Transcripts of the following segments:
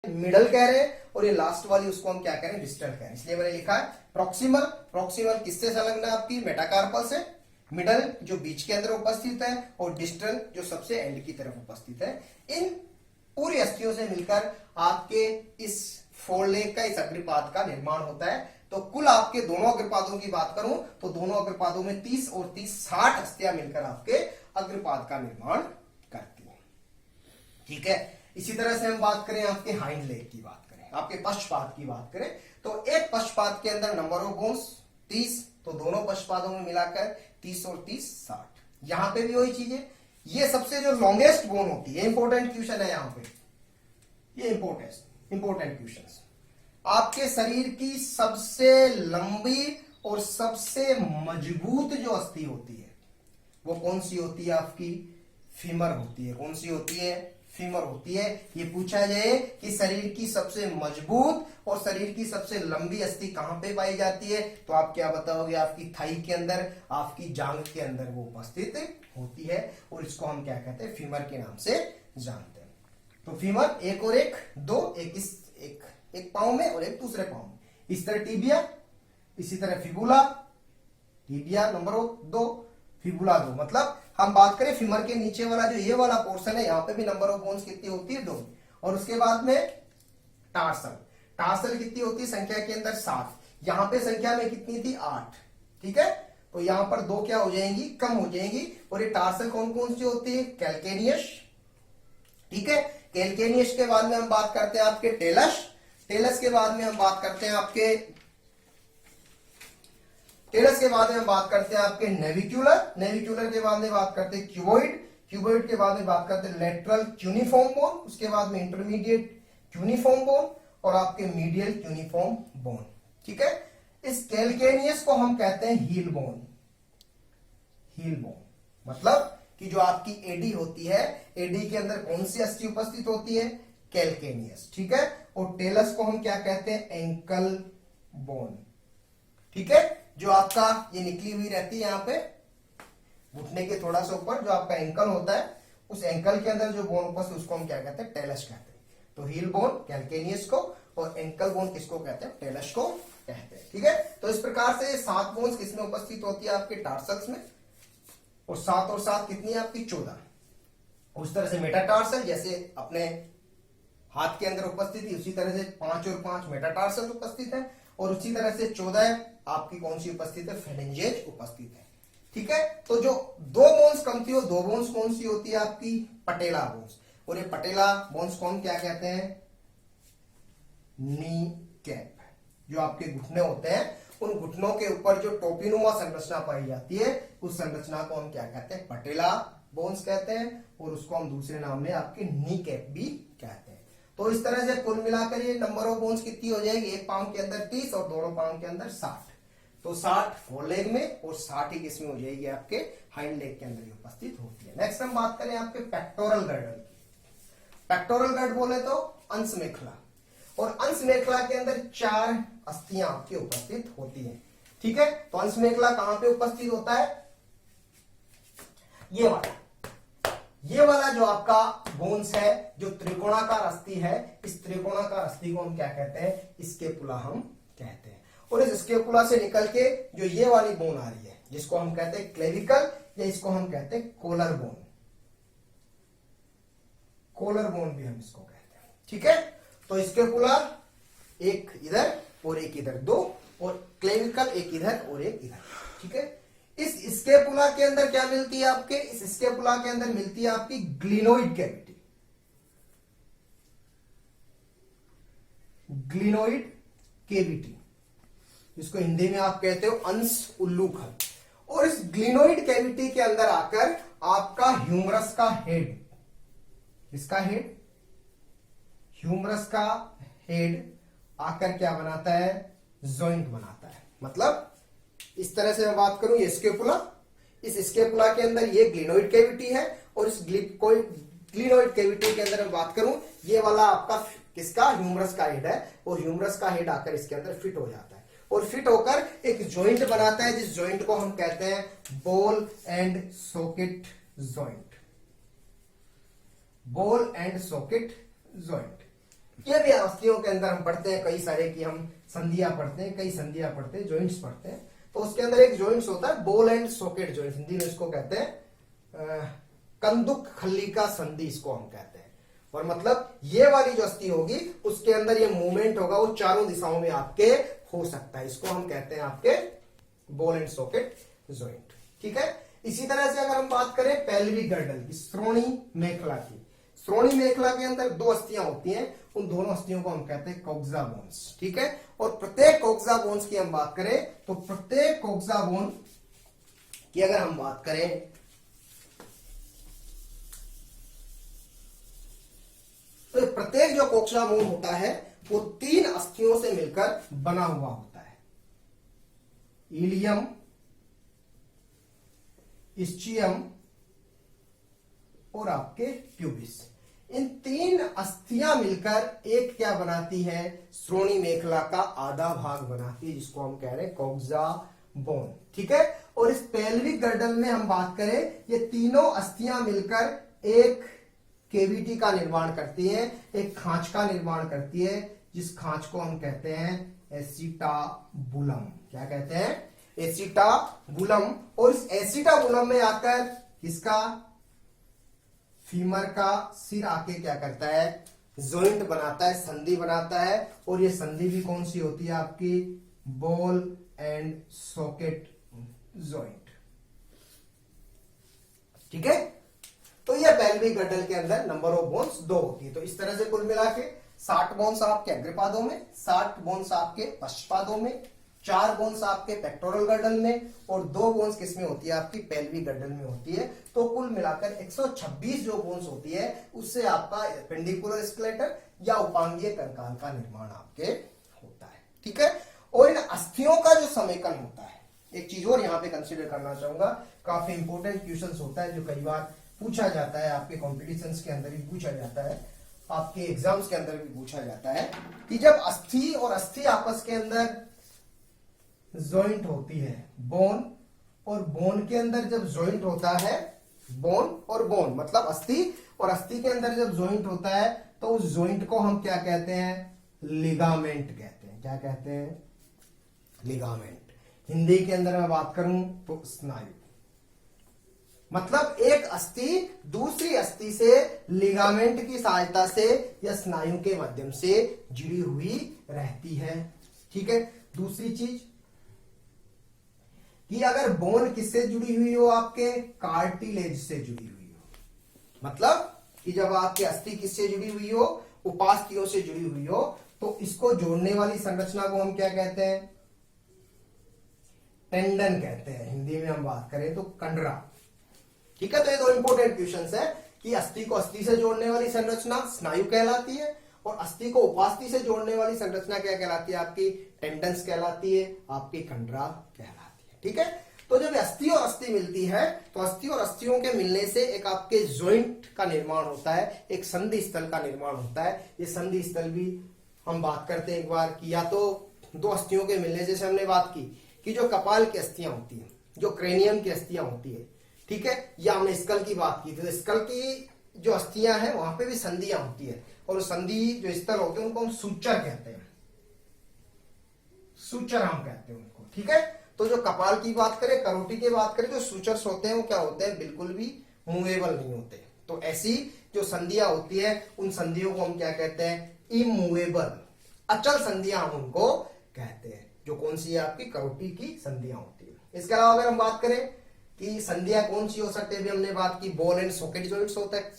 Middle कह रहे हैं और ये लास्ट वाली उसको हम क्या कह रहे हैं, डिस्टल कह रहे हैं। इसलिए मैंने लिखा है प्रॉक्सिमल। प्रॉक्सिमल किससे संलग्न है आपकी, मेटाकार्पल से। मिडल जो बीच के अंदर उपस्थित है और डिस्टल जो सबसे एंड की तरफ उपस्थित है। इन पूरी अस्थियों से मिलकर आपके इस फोरलेग का, इस अग्रपाद का निर्माण होता है। तो कुल आपके दोनों अग्रपादों की बात करूं तो दोनों अग्रपादों में 30 और 30 60 अस्थियां मिलकर आपके अग्रपाद का निर्माण करती हैं। ठीक है। इसी तरह से हम बात करें आपके हाइंड लेग की बात करें, आपके पश्चपाद की बात करें तो एक पश्चपाद के अंदर नंबर ऑफ बोन्स 30, तो दोनों पश्चपादों में मिलाकर 30 और 30 60। यहां पे भी वही चीज है, ये सबसे जो लॉन्गेस्ट बोन होती है, इंपॉर्टेंट क्वेश्चन है यहां पे, ये इंपॉर्टेंट क्वेश्चन। आपके शरीर की सबसे लंबी और सबसे मजबूत जो अस्थि होती है वो कौन सी होती है आपकी, फीमर होती है। कौन सी होती है, फीमर होती है। ये पूछा जाए कि शरीर की सबसे मजबूत और शरीर की सबसे लंबी अस्थि कहां पे पाई जाती है, तो आप क्या बताओगे, आपकी थाई के अंदर, आपकी जांघ के अंदर वो उपस्थित होती है और इसको हम क्या कहते हैं, फीमर के नाम से जानते हैं। तो फीमर एक और एक दो, एक पांव में और एक दूसरे पांव में। इस तरह टीबिया, इसी तरह फिबुला, टीबिया नंबर 2, फिबुला 2। मतलब हम बात करें फीमर के नीचे वाला जो ये वाला पोर्शन है, यहां पे भी नंबर ऑफ बोन्स कितनी होती है, 2। और उसके बाद में टार्सल कितनी होती है संख्या के अंदर 7। यहां पे संख्या में कितनी थी, 8। ठीक है। तो यहां पर 2 क्या हो जाएंगी, कम हो जाएंगी। और ये टार्सल कौन कौन सी होती है, कैल्केनियस। ठीक है। कैल्केनियस के बाद में हम बात करते हैं आपके टेलस। टेलस के बाद में हम बात करते हैं आपके नेविक्यूलर। नेविक्यूलर के बाद में बात करते हैं क्यूबॉइड। क्यूबॉइड के बाद में बात करते हैं लेटरल क्यूनिफॉर्म बोन। उसके बाद में इंटरमीडिएट क्यूनिफॉर्म बोन और आपके मीडियल क्यूनिफॉर्म बोन। ठीक है। इस कैल्केनियस को हम कहते हैं हील बोन। हील बोन मतलब कि जो आपकी एडी होती है, एडी के अंदर कौन सी अस्थि उपस्थित होती है, कैल्केनियस। ठीक है। और टेलस को हम क्या कहते हैं, एंकल बोन। ठीक है। जो आपका ये निकली हुई रहती है यहां पे घुटने के थोड़ा सा ऊपर, जो आपका एंकल होता है, उस एंकल के अंदर जो बोन उपस्थित उसको हम क्या कहते हैं, टेलस कहते हैं। तो हील बोन कैल्केनियस को और एंकल बोन किसको कहते हैं, टेलस को कहते हैं। ठीक है। तो इस प्रकार से 7 बोन्स किसमें उपस्थित होती है, आपके टार्सल्स में। और 7 और 7 कितनी है आपकी, 14। उस तरह से मेटाटार्सल जैसे अपने हाथ के अंदर उपस्थित है, उसी तरह से 5 और 5 मेटाटार्सल उपस्थित है। और उसी तरह से 14 आपकी कौन सी उपस्थित है, फेलेंजेज उपस्थित है। ठीक है। तो जो 2 बोन्स कम थी, वो 2 बोन्स कौन सी होती है आपकी, पटेला बोन्स। और ये पटेला बोन्स कौन क्या कहते हैं, नी कैप। जो आपके घुटने होते हैं, उन घुटनों के ऊपर जो टोपीनुमा संरचना पाई जाती है, उस संरचना को हम क्या कहते हैं, पटेला बोन्स कहते हैं। और उसको हम दूसरे नाम में आपके नी कैप भी कहते हैं। तो इस तरह से कुल मिलाकर ये नंबर ऑफ बोन्स कितनी हो जाएगी, एक पांव के अंदर 30 और दोनों पांव के अंदर 60। तो 60 फोर लेग में और 60 ही किसमें हो जाएगी, आपके हाइंड लेग के अंदर उपस्थित होती है। नेक्स्ट हम बात करें आपके पेक्टोरल गर्डल की। पेक्टोरल गर्ड बोले तो अंश मेखला, और अंश मेखला के अंदर 4 अस्थियां आपकी उपस्थित होती हैं। ठीक है। तो अंश मेखला कहां पे उपस्थित होता है, ये वाला जो आपका बोन्स है, जो त्रिकोणाकार अस्थि है, इस त्रिकोणाकार अस्थि को हम क्या कहते हैं, स्केपुला हम कहते हैं। और इस स्केपुला से निकल के जो ये वाली बोन आ रही है, जिसको हम कहते हैं क्लेविकल, या इसको हम कहते हैं कोलर बोन। कोलर बोन भी हम इसको कहते हैं। ठीक है। तो स्केपुला एक इधर और एक इधर, 2, और क्लेविकल एक इधर और एक इधर। ठीक है। इस स्केपुला के अंदर क्या मिलती है आपके, इस स्केपुला के अंदर मिलती है आपकी ग्लिनोइड कैविटी। ग्लिनोइड कैविटी, जिसको हिंदी में आप कहते हो अंश उल्लूखल। और इस ग्लिनोइड कैविटी के अंदर आकर आपका ह्यूमरस का हेड, इसका हेड, ह्यूमरस का हेड आकर क्या बनाता है, जॉइंट बनाता है। मतलब इस तरह से मैं बात करूं, ये स्केपुला, इस स्केपुला के अंदर ये ग्लिनोइड कैविटी है, और इस ग्लिनोइड कैविटी के अंदर मैं बात करूं, ये वाला आपका किसका, ह्यूमरस का हेड है, और ह्यूमरस का हेड आकर इसके अंदर फिट हो जाता है, और फिट होकर एक जॉइंट बनाता है, जिस जॉइंट को हम कहते हैं ball and socket joint. Ball and socket joint. ये भी अस्थियों के अंदर हम पढ़ते हैं कई सारे की हम संधियां पढ़ते हैं, कई संधियां पढ़ते हैं, जॉइंट्स पढ़ते हैं। तो उसके अंदर एक जॉइंट्स होता है ball and socket joint, Hindi में इसको कहते हैं कंदुक खल्लिका संधि इसको हम कहते हैं। और मतलब ये वाली जो अस्थि होगी उसके अंदर ये मूवमेंट होगा वो चारों दिशाओं में आपके हो सकता है, इसको हम कहते हैं आपके बॉल एंड सॉकेट जॉइंट। ठीक है, इसी तरह से अगर हम बात करें पेल्विक गर्डल की, श्रोणी मेखला की, श्रोणी मेखला के अंदर दो अस्थियां होती हैं, उन दोनों अस्थियों को हम कहते हैं कोक्सा बोन्स। ठीक है, और प्रत्येक कोक्सा बोन्स की हम बात करें तो प्रत्येक कोक्सा बोन की अगर हम बात करें तो प्रत्येक जो कोक्सा बोन होता है वो 3 अस्थियों से मिलकर बना हुआ होता है, इलियम, इस्चियम और आपके प्यूबिस। इन 3 अस्थियां मिलकर एक क्या बनाती है, श्रोणी मेखला का आधा भाग बनाती है, जिसको हम कह रहे हैं कोक्सा बोन। ठीक है, और इस पेल्विक गर्डल में हम बात करें ये तीनों अस्थियां मिलकर एक केविटी का निर्माण करती है, एक खांच का निर्माण करती है, जिस खांच को हम कहते हैं एसिटाबुलम। क्या कहते हैं, एसिटाबुलम। और इस एसिटाबुलम में आकर किसका, फीमर का सिर आके क्या करता है, जॉइंट बनाता है, संधि बनाता है। और ये संधि भी कौन सी होती है आपकी, बॉल एंड सॉकेट जॉइंट। ठीक है, तो ये पेल्विक गर्डल के अंदर नंबर ऑफ बोन्स 2 होती है। तो इस तरह से कुल मिला के 60 बोन्स आपके अग्रपादों में, 60 बोन्स आपके पश्चपादों में, 4 बोन्स आपके पेक्टोरल गर्डल में और 2 बोन्स किसमें होती है, आपकी पेल्विक गर्डल में होती है। तो कुल मिलाकर 126 जो बोन्स होती है उससे आपका एपेंडिकुलर स्केलेटन या उपांगीय कंकाल का निर्माण आपके होता है। ठीक है, और इन अस्थियों का जो समेकन होता है, एक चीज और यहां पे कंसीडर करना चाहूंगा, काफी इंपोर्टेंट क्वेश्चन होता है जो कई बार पूछा जाता है, आपके कॉम्पिटिशन्स के अंदर भी पूछा जाता है, आपके एग्जाम्स के अंदर भी पूछा जाता है कि जब अस्थि और अस्थि आपस के अंदर जॉइंट होती है, बोन और बोन के अंदर जब जॉइंट होता है, बोन और बोन मतलब अस्थि और अस्थि के अंदर जब जॉइंट होता है तो उस जॉइंट को हम क्या कहते हैं, लिगामेंट कहते हैं। क्या कहते हैं, लिगामेंट। हिंदी के अंदर मैं बात करूं तो स्नायु। मतलब एक अस्थि दूसरी अस्थि से लिगामेंट की सहायता से या स्नायु के माध्यम से जुड़ी हुई रहती है। ठीक है, दूसरी चीज कि अगर बोन किससे जुड़ी हुई हो, आपके कार्टिलेज से जुड़ी हुई हो, मतलब कि जब आपकी अस्थि किससे जुड़ी हुई हो, उपास्थियों से जुड़ी हुई हो, तो इसको जोड़ने वाली संरचना को हम क्या कहते हैं, टेंडन कहते हैं। हिंदी में हम बात करें तो कंडरा। ठीक है, तो ये 2 इंपोर्टेंट क्वेश्चंस है कि अस्थि को अस्थि से जोड़ने वाली संरचना स्नायु कहलाती है और अस्थि को उपास्थि से जोड़ने वाली संरचना क्या कहलाती है, आपकी टेंडन्स कहलाती है, आपकी कंडरा कहलाती है। ठीक है, तो जब अस्थि और अस्थि मिलती है तो अस्थि और अस्थियों के मिलने से एक आपके जॉइंट का निर्माण होता है, एक संधि स्थल का निर्माण होता है। ये संधि स्थल भी हम बात करते हैं एक बार कि या तो 2 अस्थियों के मिलने, जैसे हमने बात की कि जो कपाल की अस्थियां होती है, जो क्रेनियम की अस्थियां होती है, ठीक है, या हमने स्कल की बात की तो स्कल की जो अस्थियां हैं वहां पे भी संधियां होती है और संधि जो स्थल होते हैं उनको हम सूचर कहते हैं, सूचर हम कहते हैं उनको। ठीक है, तो जो कपाल की बात करें, करोटी की बात करें, जो सूचर्स होते हैं वो क्या होते हैं, बिल्कुल भी मूवेबल नहीं होते। तो ऐसी जो संधियां होती है उन संधियों को हम क्या कहते हैं, इमूवेबल, अचल संधियां हम उनको कहते हैं, जो कौन सी है, आपकी करोटी की संधियां होती है। इसके अलावा अगर हम बात करें कि संधियां कौन सी हो सकती है, भी हमने बात की बॉल एंड सॉकेट जॉइंट्स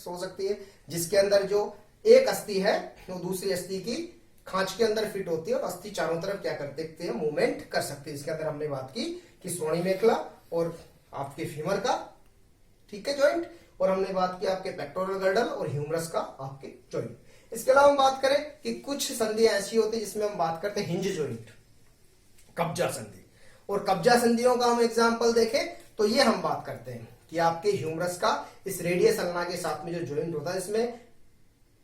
हो सकती है, जिसके अंदर जो एक अस्थि है वो दूसरी अस्थि की खांच के अंदर फिट होती है और अस्थि चारों तरफ क्या कर सकते हैं, मूवमेंट कर सकते हैं। इसके अंदर हमने बात की कि श्रोणी मेखला और आपके फीमर का, ठीक है, जॉइंट, और हमने बात की आपके पेक्टोरल गर्डल और ह्यूमरस का आपके जॉइंट। इसके अलावा हम बात करें कि कुछ संधियां ऐसी होती है जिसमें हम बात करते हैं हिंज जॉइंट, कब्जा संधि, और कब्जा संधियों का हम एग्जाम्पल देखें तो ये हम बात करते हैं कि आपके ह्यूमरस का इस रेडियस अल्ना के साथ में जो जॉइंट होता है, इसमें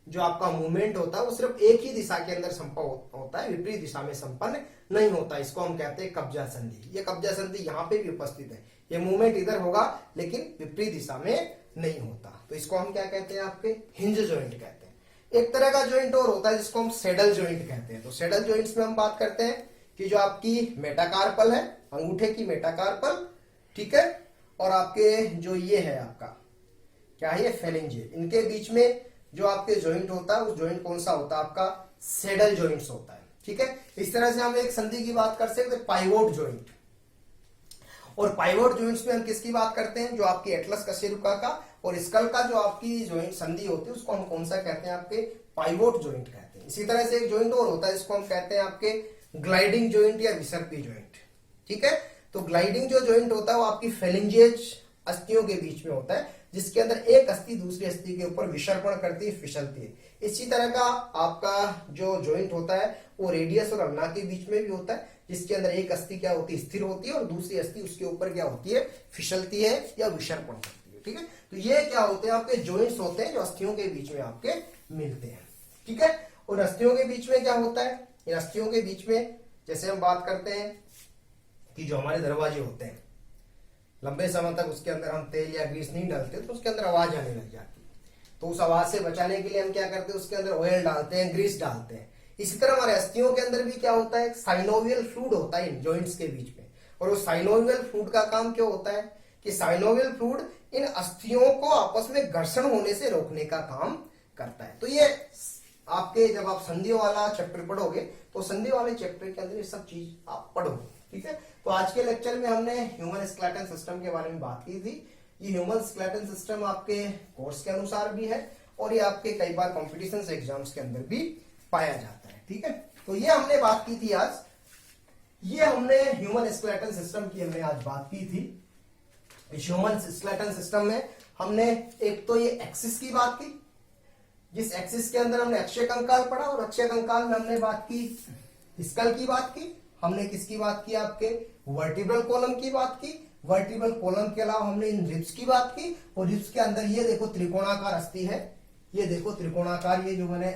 जो आपका मूवमेंट होता है वो सिर्फ एक ही दिशा के अंदर संपन्न होता है, विपरीत दिशा में संपन्न नहीं होता। इसको हम कहते हैं कब्जा संधि। ये कब्जा संधि यहाँ पे भी उपस्थित है, ये मूवमेंट इधर होगा लेकिन विपरीत दिशा में नहीं होता, तो इसको हम क्या कहते हैं, आपके हिंज जॉइंट कहते हैं। एक तरह का जॉइंट और होता है जिसको हम सेडल जॉइंट कहते हैं। तो सेडल जॉइंट्स में हम बात करते हैं कि जो आपकी मेटाकार्पल है, अंगूठे की मेटाकार्पल, ठीक है, और आपके जो ये है आपका क्या है, ये फेलिंजियल, इनके बीच में जो आपके जॉइंट होता है, उस जॉइंट कौन सा होता है, आपका सेडल जॉइंट्स होता है, ठीक है। इस तरह से हम एक संधि की बात कर सकते हैं, पाइवोट जॉइंट। और पाइवोट जॉइंट्स में हम किसकी बात करते हैं, जो आपकी एटलस कशेरुका का और स्कल का जो आपकी जॉइंट संधि होती है, उसको हम कौन सा कहते हैं, आपके पाइवोट जॉइंट कहते हैं। इसी तरह से एक जॉइंट और होता है जिसको हम कहते हैं आपके ग्लाइडिंग जॉइंट या विसर्पी जॉइंट, ठीक है। तो ग्लाइडिंग जो जॉइंट होता है वो आपकी फेलिंजियज अस्थियों के बीच में होता है, जिसके अंदर एक अस्थि दूसरी अस्थि के ऊपर विसर्पण करती है, फिसलती है। इसी तरह का आपका जो जॉइंट होता है वो रेडियस और अल्ना के बीच में भी होता है, जिसके अंदर एक अस्थि क्या होती है, स्थिर होती है, और दूसरी अस्थि उसके ऊपर क्या होती है, फिसलती है या विसर्पण करती है, ठीक है। तो ये क्या होते हैं, आपके जॉइंट्स होते हैं जो अस्थियों के बीच में आपके मिलते हैं, ठीक है। और अस्थियों के बीच में क्या होता है, इन अस्थियों के बीच में जैसे हम बात करते हैं कि जो हमारे दरवाजे होते हैं, लंबे समय तक उसके अंदर हम तेल या ग्रीस नहीं डालते तो उसके अंदर आवाज आने लग जाती है। तो उस आवाज से बचाने के लिए हम क्या करते हैं, उसके अंदर ऑयल डालते हैं, ग्रीस डालते हैं। इसी तरह हमारे अस्थियों के अंदर भी क्या होता है, साइनोवियल फ्लूइड होता है इन जॉइंट्स के बीच में। और वो साइनोवियल फ्लूइड का काम क्या होता है कि साइनोवियल फ्लूइड इन अस्थियों को आपस में घर्षण होने से रोकने का काम करता है। तो ये आपके जब आप संधियों वाला चैप्टर पढ़ोगे तो संधि वाले चैप्टर के अंदर ये सब चीज आप पढ़ोगे, ठीक है। तो आज के लेक्चर में हमने ह्यूमन स्केलेटन सिस्टम के बारे में बात की थी। ये ह्यूमन स्केलेटन सिस्टम आपके कोर्स के अनुसार भी है और ये आपके कई बार कॉम्पिटिशन एग्जाम्स के अंदर भी पाया जाता है, ठीक है। तो ये हमने बात की थी आज, ये हमने ह्यूमन स्केलेटन सिस्टम की हमने आज बात की थी। ह्यूमन स्केलेटन सिस्टम में हमने एक तो ये एक्सिस की बात की, जिस एक्सिस के अंदर हमने अक्षीय कंकाल पढ़ा, और अक्षीय कंकाल में हमने बात की स्कल की बात की, हमने किसकी बात की, आपके वर्टिब्रल कॉलम की बात की। वर्टिब्रल कॉलम के अलावा हमने इन रिब्स की बात की, और रिब्स के अंदर ये देखो त्रिकोणाकार अस्थि है, ये देखो त्रिकोणाकार, ये जो मैंने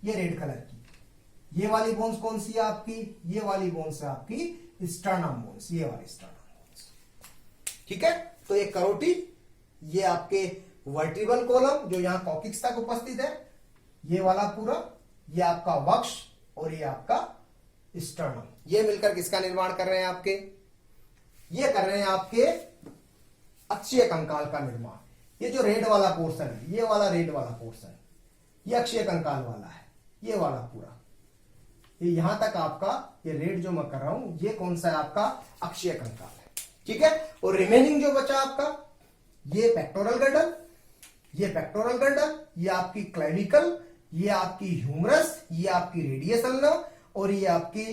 ये रेड कलर की ये वाली बोन्स कौन सी है आपकी, ये वाली बोन्स है आपकी स्टर्नम बोन्स, ये वाली स्टर्नम बोन्स, ठीक है। तो ये करोटिड, ये आपके वर्टिब्रल कॉलम जो यहाँ कॉकिक्स तक उपस्थित है, ये वाला पूरा, ये आपका वक्ष और ये आपका स्टर्नम, ये मिलकर किसका निर्माण कर रहे हैं, आपके ये कर रहे हैं आपके अक्षीय कंकाल का निर्माण। ये जो रेड वाला पोर्शन है, ये वाला रेड वाला पोर्शन, ये अक्षीय कंकाल वाला है, ये वाला पूरा, ये यहां तक आपका ये रेड जो मैं कर रहा हूं, ये कौन सा है, आपका अक्षीय कंकाल है, ठीक है। और रिमेनिंग जो बचा आपका, ये पेक्टोरल गर्डल, ये पेक्टोरल गर्डल, ये आपकी क्लेविकल, ये आपकी ह्यूमरस, ये आपकी रेडियस अल्ना, और ये आपकी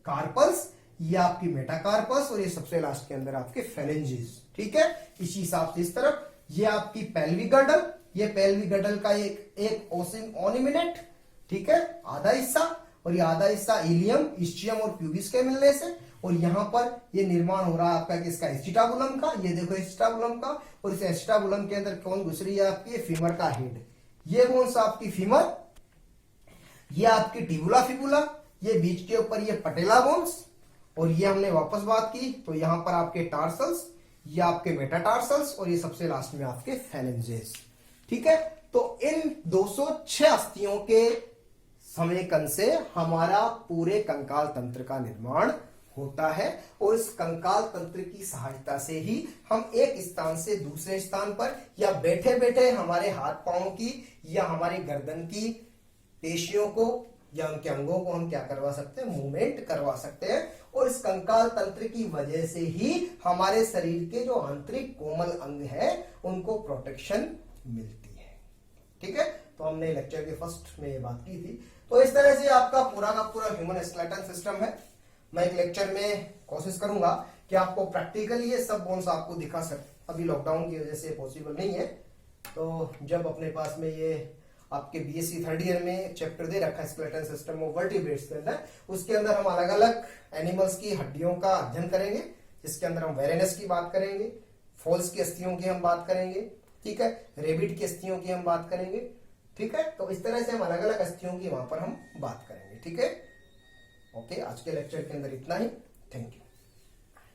कार्पल्स, ये आपकी मेटाकार्पस, और ये सबसे लास्ट के अंदर आपके फेलेंजेस, ठीक है। इसी हिसाब से इस तरफ ये आपकी पेल्विक गर्डल, ये पेल्विक गर्डल का एक ओसिम ओनिमिनेट, ठीक है, आधा हिस्सा, और ये आधा हिस्सा इलियम, इस्चियम और प्यूबिस के मिलने से। और यहां पर ये निर्माण हो रहा है आपका किसका, एसिटाबुलम का, ये देखो एसिटाबुलम का, और इस एसिटाबुलम के अंदर कौन घुस रही है, आपकी फीमर का हेड, ये कौन सा आपकी फीमर, ये आपकी टिबुला फिबुला, ये बीच के ऊपर ये पटेला बोन्स, और ये हमने वापस बात की तो यहां पर आपके टार्सल्स, ये आपके मेटाटार्सल्स, और ये सबसे लास्ट में आपके फेलेंजेस, ठीक है। तो इन 206 अस्थियों के समेकन से हमारा पूरे कंकाल तंत्र का निर्माण होता है, और इस कंकाल तंत्र की सहायता से ही हम एक स्थान से दूसरे स्थान पर, या बैठे बैठे हमारे हाथ पांव की या हमारी गर्दन की पेशियों को या उनके अंगों को हम क्या करवा सकते हैं, मूवमेंट करवा सकते हैं। और इस कंकाल तंत्र की वजह से ही हमारे शरीर के जो आंतरिक कोमल अंग है उनको प्रोटेक्शन मिलती है, ठीक है। तो हमने लेक्चर के फर्स्ट में ये बात की थी। तो इस तरह से आपका पूरा का पूरा ह्यूमन स्केलेटन सिस्टम है। मैं एक लेक्चर में कोशिश करूंगा कि आपको प्रैक्टिकली ये सब बोन्स आपको दिखा सकते, अभी लॉकडाउन की वजह से पॉसिबल नहीं है। तो जब अपने पास में ये आपके बीएससी थर्ड ईयर में एक चैप्टर दे रखा है स्केलेटन सिस्टम ऑफ वर्टिब्रेट्स के अंदर, उसके अंदर हम अलग अलग एनिमल्स की हड्डियों का अध्ययन करेंगे, जिसके अंदर हम वेरेनस की बात करेंगे, फॉल्स की अस्थियों की हम बात करेंगे, ठीक है, रेबिट की अस्थियों की हम बात करेंगे, ठीक है। तो इस तरह से हम अलग अलग अस्थियों की वहां पर हम बात करेंगे, ठीक है। ओके, आज के लेक्चर के अंदर इतना ही। Thank you.